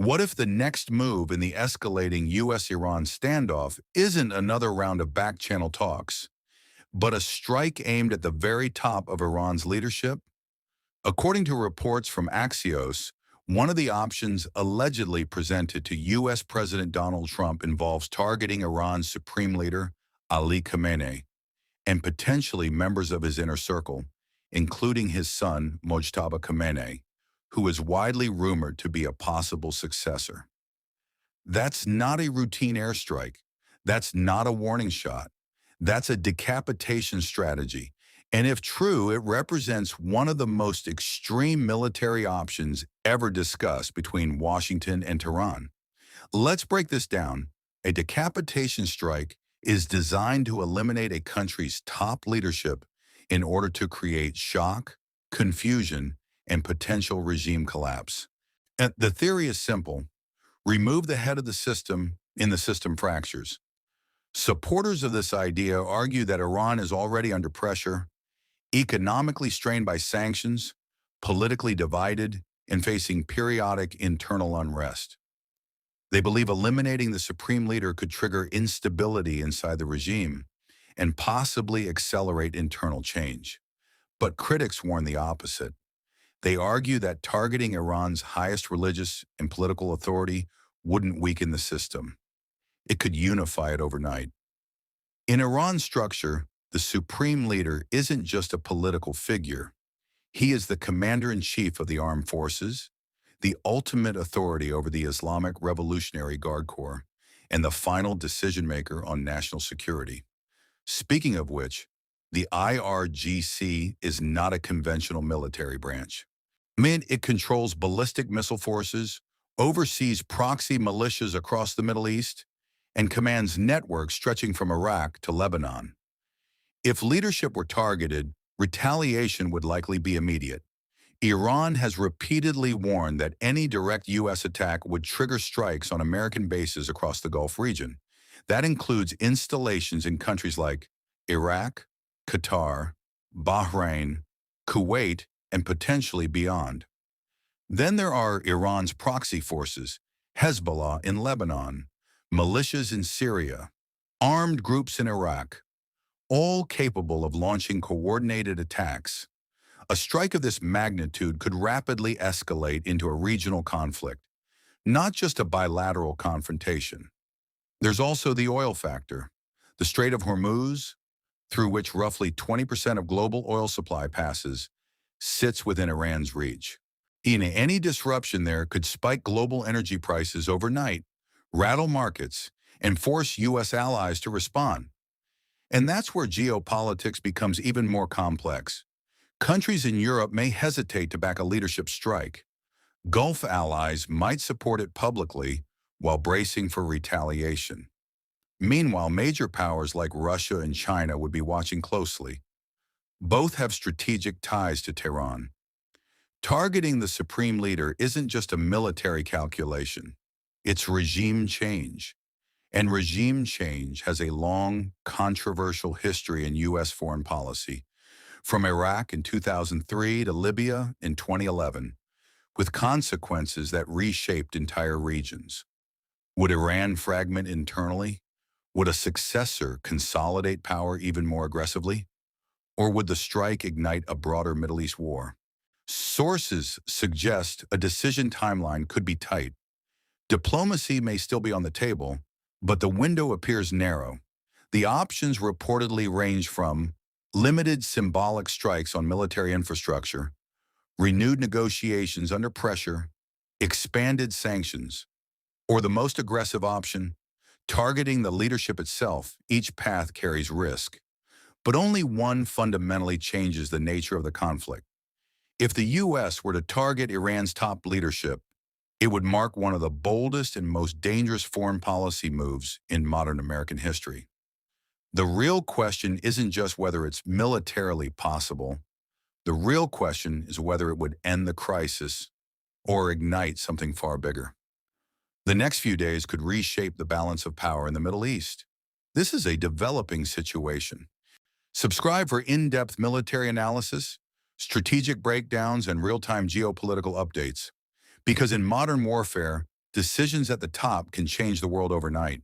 What if the next move in the escalating U.S.-Iran standoff isn't another round of back-channel talks, but a strike aimed at the very top of Iran's leadership? According to reports from Axios, one of the options allegedly presented to U.S. President Donald Trump involves targeting Iran's supreme leader, Ali Khamenei, and potentially members of his inner circle, including his son, Mojtaba Khamenei, who is widely rumored to be a possible successor. That's not a routine airstrike. That's not a warning shot. That's a decapitation strategy. And if true, it represents one of the most extreme military options ever discussed between Washington and Tehran. Let's break this down. A decapitation strike is designed to eliminate a country's top leadership in order to create shock, confusion, and potential regime collapse. And the theory is simple. Remove the head of the system and the system fractures. Supporters of this idea argue that Iran is already under pressure, economically strained by sanctions, politically divided, and facing periodic internal unrest. They believe eliminating the supreme leader could trigger instability inside the regime and possibly accelerate internal change. But critics warn the opposite. They argue that targeting Iran's highest religious and political authority wouldn't weaken the system. It could unify it overnight. In Iran's structure, the supreme leader isn't just a political figure. He is the commander-in-chief of the armed forces, the ultimate authority over the Islamic Revolutionary Guard Corps, and the final decision-maker on national security. Speaking of which, the IRGC is not a conventional military branch. It controls ballistic missile forces, oversees proxy militias across the Middle East, and commands networks stretching from Iraq to Lebanon. If leadership were targeted, retaliation would likely be immediate. Iran has repeatedly warned that any direct U.S. attack would trigger strikes on American bases across the Gulf region. That includes installations in countries like Iraq, Qatar, Bahrain, Kuwait, and potentially beyond. Then there are Iran's proxy forces, Hezbollah in Lebanon, militias in Syria, armed groups in Iraq, all capable of launching coordinated attacks. A strike of this magnitude could rapidly escalate into a regional conflict, not just a bilateral confrontation. There's also the oil factor. The Strait of Hormuz, through which roughly 20% of global oil supply passes, sits within Iran's reach. Any disruption there could spike global energy prices overnight, rattle markets, and force U.S. allies to respond. And that's where geopolitics becomes even more complex. Countries in Europe may hesitate to back a leadership strike. Gulf allies might support it publicly while bracing for retaliation. Meanwhile, major powers like Russia and China would be watching closely. Both have strategic ties to Tehran. Targeting the supreme leader isn't just a military calculation. It's regime change. And regime change has a long, controversial history in U.S. foreign policy, from Iraq in 2003 to Libya in 2011, with consequences that reshaped entire regions. Would Iran fragment internally? Would a successor consolidate power even more aggressively? Or would the strike ignite a broader Middle East war? Sources suggest a decision timeline could be tight. Diplomacy may still be on the table, but the window appears narrow. The options reportedly range from limited symbolic strikes on military infrastructure, renewed negotiations under pressure, expanded sanctions, or the most aggressive option, targeting the leadership itself. Each path carries risk, but only one fundamentally changes the nature of the conflict. If the U.S. were to target Iran's top leadership, it would mark one of the boldest and most dangerous foreign policy moves in modern American history. The real question isn't just whether it's militarily possible. The real question is whether it would end the crisis or ignite something far bigger. The next few days could reshape the balance of power in the Middle East. This is a developing situation. Subscribe for in-depth military analysis, strategic breakdowns, and real-time geopolitical updates. Because in modern warfare, Decisions at the top can change the world overnight.